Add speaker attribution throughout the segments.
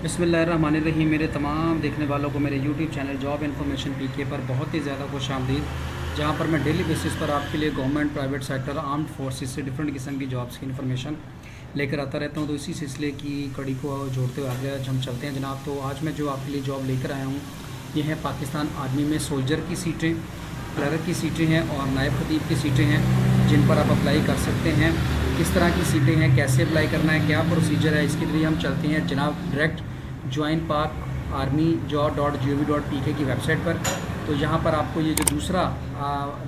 Speaker 1: बिस्मिल्लाहिर्रहमानिर्रहीम। मेरे तमाम देखने वालों को मेरे यूट्यूब चैनल जॉब इन्फॉर्मेशन पीके पर बहुत ही ज़्यादा खुशामदीद, जहाँ पर मैं डेली बेसिस पर आपके लिए government, private sector, armed forces से डिफरेंट किस्म की जॉब्स की इन्फॉर्मेशन लेकर आता रहता हूँ। तो इसी सिलसिले की कड़ी को जोड़ते हुए आगे आज हम चलते हैं जनाब। तो आज मैं जो आपके लिए जॉब लेकर आया हूँ ये है पाकिस्तान आर्मी में सोल्जर की सीटें, क्लर्क की सीटें हैं और नायब खतीब की सीटें हैं, जिन पर आप अप्लाई कर सकते हैं। किस तरह की सीटें हैं, कैसे अप्लाई करना है, क्या प्रोसीजर है, इसके लिए हम चलते हैं जनाब डायरेक्ट ज्वाइन पाक आर्मी job.gov.pk की वेबसाइट पर। तो यहाँ पर आपको ये जो दूसरा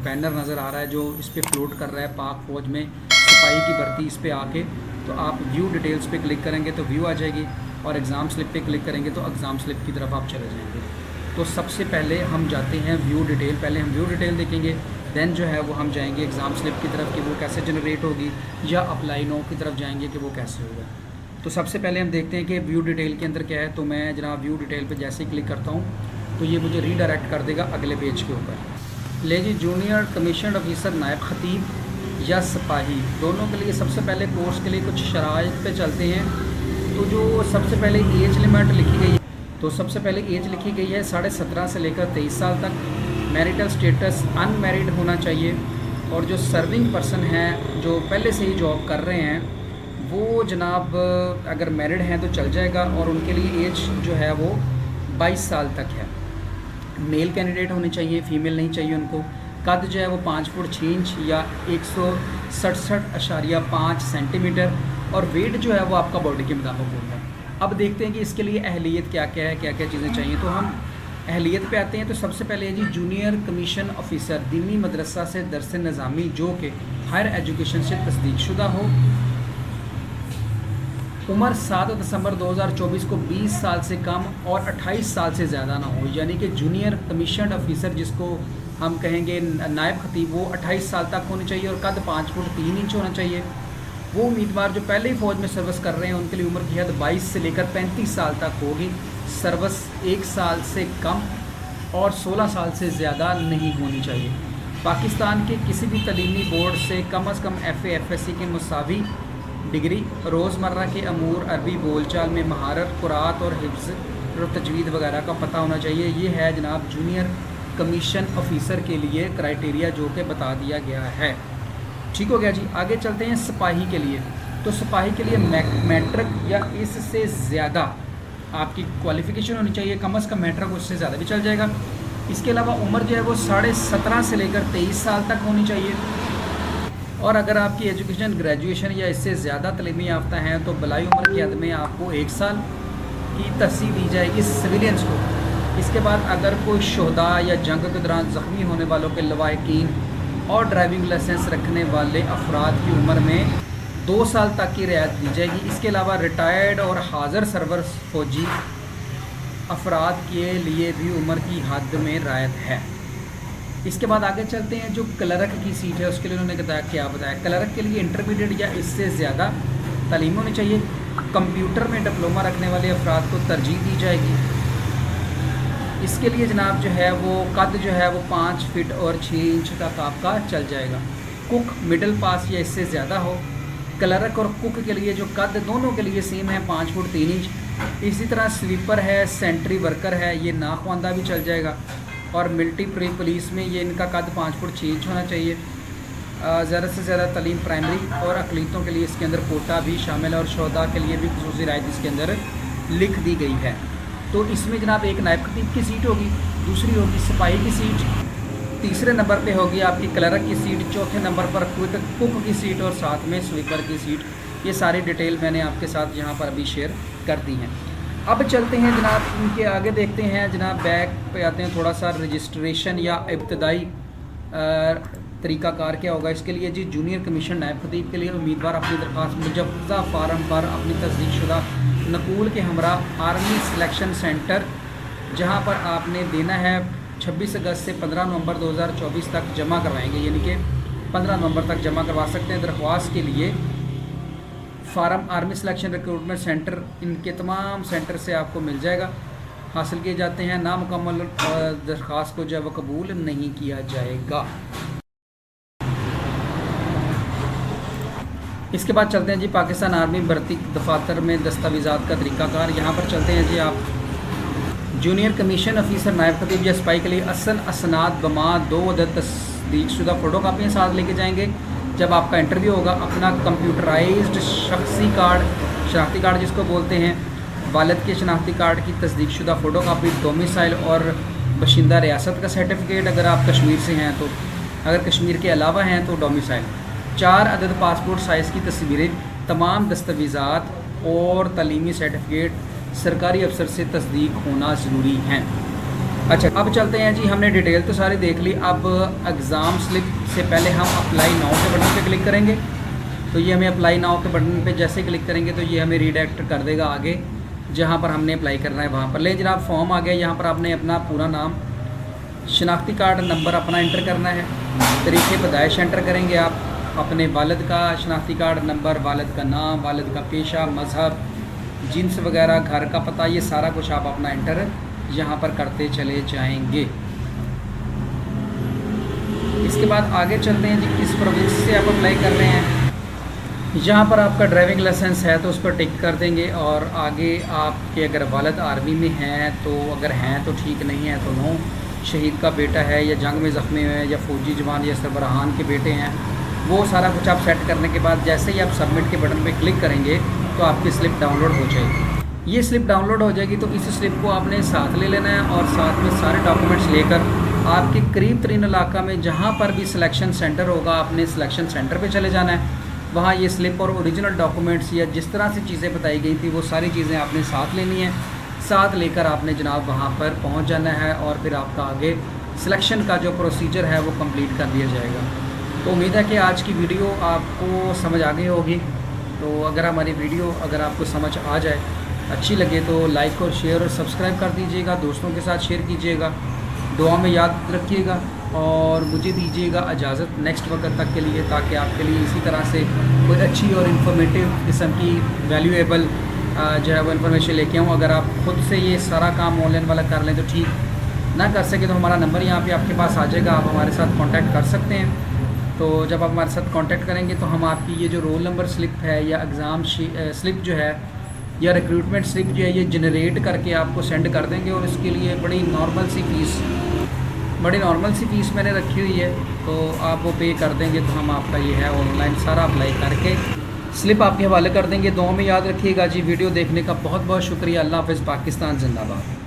Speaker 1: बैनर नज़र आ रहा है जो इस पर फ्लोट कर रहा है पाक फ़ौज में सिपाही की भर्ती, इस पर आके तो आप व्यू डिटेल्स पे क्लिक करेंगे तो व्यू आ जाएगी, और एग्ज़ाम स्लिप पे क्लिक करेंगे तो एग्ज़ाम स्लिप की तरफ आप चले जाएंगे। तो सबसे पहले हम जाते हैं व्यू डिटेल। पहले हम व्यू डिटेल देखेंगे, देन जो है वो हम जाएंगे एग्ज़ाम स्लिप की तरफ कि वो कैसे जनरेट होगी, या अप्लाई नो की तरफ जाएंगे कि वो कैसे होगा। तो सबसे पहले हम देखते हैं कि व्यू डिटेल के अंदर क्या है। तो मैं जनाब व्यू डिटेल पे जैसे ही क्लिक करता हूँ तो ये मुझे रीडायरेक्ट कर देगा अगले पेज के ऊपर। ले जी, जूनियर कमीशन ऑफिसर, नायब खतीब या सिपाही, दोनों के लिए सबसे पहले कोर्स के लिए कुछ शराइत पे चलते हैं। तो जो सबसे पहले एज लिमिट लिखी गई है, तो सबसे पहले एज लिखी गई है 17.5 से लेकर 23 साल तक। मैरिटल स्टेटस अनमैरिड होना चाहिए, और जो सर्विंग पर्सन हैं जो पहले से ही जॉब कर रहे हैं वो जनाब अगर मैरिड हैं तो चल जाएगा, और उनके लिए एज जो है वो 22 साल तक है। मेल कैंडिडेट होने चाहिए, फीमेल नहीं चाहिए उनको। कद जो है वो 5 फुट 6 इंच या 167.5 सेंटीमीटर, और वेट जो है वो आपका बॉडी के मुताबिक होगा। अब देखते हैं कि इसके लिए अहलियत क्या क्या है, क्या क्या चीज़ें चाहिए। तो हम अहलियत पे आते हैं। तो सबसे पहले है जी जूनियर कमीशन ऑफिसर, दीनी मदरसा से दरस निज़ामी जो कि हायर एजुकेशन से तस्दीक शुदा हो। उम्र 7 दिसंबर 2024 को 20 साल से कम और 28 साल से ज़्यादा ना हो, यानी कि जूनियर कमीशन ऑफिसर जिसको हम कहेंगे नायब खतीब, वो 28 साल तक होनी चाहिए और कद 5 फुट 3 इंच होना चाहिए। वो उम्मीदवार जो पहले ही फ़ौज में सर्विस कर रहे हैं उनके लिए उम्र की हद 22 से लेकर 35 साल तक होगी। सर्विस 1 साल से कम और 16 साल से ज़्यादा नहीं होनी चाहिए। पाकिस्तान के किसी भी तलीमी बोर्ड से कम अज़ कम FA FSC के मुसावी डिग्री, रोज़मर्रा के अमूर, अरबी बोलचाल में महारत, कुरात और हिफ्ज़ और तजवीद वगैरह का पता होना चाहिए। ये है जनाब जूनियर कमीशन ऑफिसर के लिए क्राइटेरिया जो कि बता दिया गया है। ठीक हो गया जी। आगे चलते हैं सिपाही के लिए। तो सिपाही के लिए मैट्रिक या इससे ज़्यादा आपकी क्वालिफ़िकेशन होनी चाहिए, कम अज़ कम मैट्रिक, उससे ज़्यादा भी चल जाएगा। इसके अलावा उम्र जो है वो 17.5 से लेकर 23 साल तक होनी चाहिए, और अगर आपकी एजुकेशन ग्रेजुएशन या इससे ज़्यादा तलीमी याफ्ता हैं तो बलाई उम्र की हद में आपको 1 साल की तस्सीह दी जाएगी सिविलियंस को। इसके बाद अगर कोई शोहदा या जंग के दौरान ज़ख्मी होने वालों के लवाकिन और ड्राइविंग लाइसेंस रखने वाले अफराद की उम्र में 2 साल तक की रियायत दी जाएगी। इसके अलावा रिटायर्ड और हाज़र सर्विस फौजी अफराद के लिए भी उम्र की हद में रियायत है। इसके बाद आगे चलते हैं जो क्लर्क की सीट है उसके लिए उन्होंने क्या बताया। क्लर्क के लिए इंटरमीडिएट या इससे ज़्यादा तालीम होनी चाहिए। कंप्यूटर में डिप्लोमा रखने वाले अफराद को तरजीह दी जाएगी। इसके लिए जनाब जो है वो कद जो है वो 5 फीट और 6 इंच तक आपका चल जाएगा। कुक मिडिल पास या इससे ज़्यादा हो। क्लर्क और कुक के लिए जो कद दोनों के लिए सेम है, 5 फुट 3 इंच। इसी तरह स्वीपर है, सेंट्री वर्कर है, ये नाख्वानदा भी चल जाएगा। और मिलिट्री पुलिस में ये इनका कद 5 फुट 6 इंच होना चाहिए। ज़्यादा से ज़्यादा तालीम प्राइमरी और अकलीतों के लिए इसके अंदर कोटा भी शामिल है, और शोहदा के लिए भी खुसूसी रायत इसके अंदर लिख दी गई है। तो इसमें जनाब एक नायब खतीब की सीट होगी, दूसरी होगी सिपाही की सीट, तीसरे नंबर पे होगी आपकी क्लर्क की सीट, चौथे नंबर पर कुक की सीट, और साथ में स्वीपर की सीट। ये सारी डिटेल मैंने आपके साथ यहाँ पर अभी शेयर कर दी हैं। अब चलते हैं जनाब इनके आगे, देखते हैं जनाब बैक पे आते हैं। थोड़ा सा रजिस्ट्रेशन या इब्तदाई तरीक़ाकार क्या होगा इसके लिए जी। जूनियर कमीशन नायब खतीब के लिए उम्मीदवार अपनी दरख्वास्त मुजव्वज़ा फ़ार्म पर अपनी तस्दीकशुदा नकूल के हमरा आर्मी सिलेक्शन सेंटर, जहां पर आपने देना है 26 अगस्त से 15 नवंबर 2024 तक जमा करवाएंगे, यानी कि 15 नवंबर तक जमा करवा सकते हैं। दरख्वास्त के लिए form army selection recruitment centre, इनके तमाम सेंटर से आपको मिल जाएगा, हासिल किए जाते हैं। नामुकम्मल दरख्वास्त को जो है वो कबूल नहीं किया जाएगा। इसके बाद चलते हैं जी पाकिस्तान आर्मी भर्ती दफातर में दस्तावेज़ात का तरीक़ाकार। यहाँ पर चलते हैं जी आप जूनियर कमीशन ऑफिसर नायब खतीब या सिपाही के लिए असन असनाद बमा 2 अदद तस्दीकशुदा फ़ोटो कापियाँ साथ लेके जाएंगे। जब आपका इंटरव्यू होगा अपना कंप्यूटराइज्ड शनाख्ती कार्ड जिसको बोलते हैं, वालिद के शनाख्ती कार्ड की तस्दीकशुदा फ़ोटो कापी, डोमिसाइल और बशिंदा रियासत का सर्टिफिकेट अगर आप कश्मीर से हैं तो, अगर कश्मीर के अलावा हैं तो डोमिसाइल, 4 अदद पासपोर्ट साइज़ की तस्वीरें, तमाम दस्तावेज़ात और तालीमी सर्टिफिकेट सरकारी अफसर से तस्दीक होना ज़रूरी हैं। अच्छा, अब चलते हैं जी, हमने डिटेल तो सारी देख ली। अब एग्ज़ाम स्लिप से पहले हम अप्लाई नाउ के बटन पे क्लिक करेंगे। तो ये हमें अप्लाई नाउ के बटन पे जैसे क्लिक करेंगे तो ये हमें रीडायरेक्ट कर देगा आगे जहाँ पर हमने अप्लाई करना है वहाँ पर। ले जनाब, फॉर्म आ गया। यहाँ पर आपने अपना पूरा नाम, शनाख्ती कार्ड नंबर अपना एंटर करना है, तरीक़े पैदाइश एंटर करेंगे आप, अपने वालिद का शनाख्ती कार्ड नंबर, वालिद का नाम, वालिद का पेशा, मज़हब, जिन्स वगैरह, घर का पता, ये सारा कुछ आप अपना एंटर यहाँ पर करते चले जाएंगे। इसके बाद आगे चलते हैं जी, किस प्रोविंस से आप अप्लाई कर रहे हैं। यहाँ पर आपका ड्राइविंग लाइसेंस है तो उस पर टिक कर देंगे, और आगे आपके अगर वालिद आर्मी में हैं तो, अगर हैं तो ठीक, नहीं है तो नो। शहीद का बेटा है या जंग में ज़ख्मी है या फ़ौजी जवान या सरबराहान के बेटे हैं, वो सारा कुछ आप सेट करने के बाद जैसे ही आप सबमिट के बटन पे क्लिक करेंगे तो आपकी स्लिप डाउनलोड हो जाएगी। ये स्लिप डाउनलोड हो जाएगी तो इस स्लिप को आपने साथ ले लेना है, और साथ में सारे डॉक्यूमेंट्स लेकर आपके करीब तरीन इलाका में जहाँ पर भी सिलेक्शन सेंटर होगा आपने सिलेक्शन सेंटर पे चले जाना है। वहाँ ये स्लिप और ओरिजिनल डॉक्यूमेंट्स या जिस तरह से चीज़ें बताई गई थी वो सारी चीज़ें आपने साथ लेनी है। साथ लेकर आपने जनाब वहाँ पर पहुँच जाना है, और फिर आपका आगे सिलेक्शन का जो प्रोसीजर है वो कंप्लीट कर दिया जाएगा। तो उम्मीद है कि आज की वीडियो आपको समझ आ गई होगी। तो अगर हमारी वीडियो अगर आपको समझ आ जाए, अच्छी लगे तो लाइक और शेयर और सब्सक्राइब कर दीजिएगा, दोस्तों के साथ शेयर कीजिएगा, दुआ में याद रखिएगा, और मुझे दीजिएगा इजाज़त नेक्स्ट वक्त तक के लिए, ताकि आपके लिए इसी तरह से कोई अच्छी और इन्फॉर्मेटिव किस्म की वैल्यूएबल जो है वो इन्फॉर्मेशन लेके आऊँ। अगर आप ख़ुद से ये सारा काम ऑनलाइन वाला कर लें तो ठीक, ना कर सके तो हमारा नंबर यहाँ पे आपके पास आ जाएगा, आप हमारे साथ कांटेक्ट कर सकते हैं। तो जब आप हमारे साथ कांटेक्ट करेंगे तो हम आपकी ये जो रोल नंबर स्लिप है या एग्ज़ाम स्लिप जो है या रिक्रूटमेंट स्लिप जो है ये जनरेट करके आपको सेंड कर देंगे, और इसके लिए बड़ी नॉर्मल सी फ़ीस मैंने रखी हुई है, तो आप वो पे कर देंगे तो हम आपका ये है ऑनलाइन सारा अप्लाई करके स्लिप आपके हवाले कर देंगे। दुआ में याद रखिएगा जी। वीडियो देखने का बहुत बहुत शुक्रिया। अल्लाह हाफ़िज़। पाकिस्तान जिंदाबाद।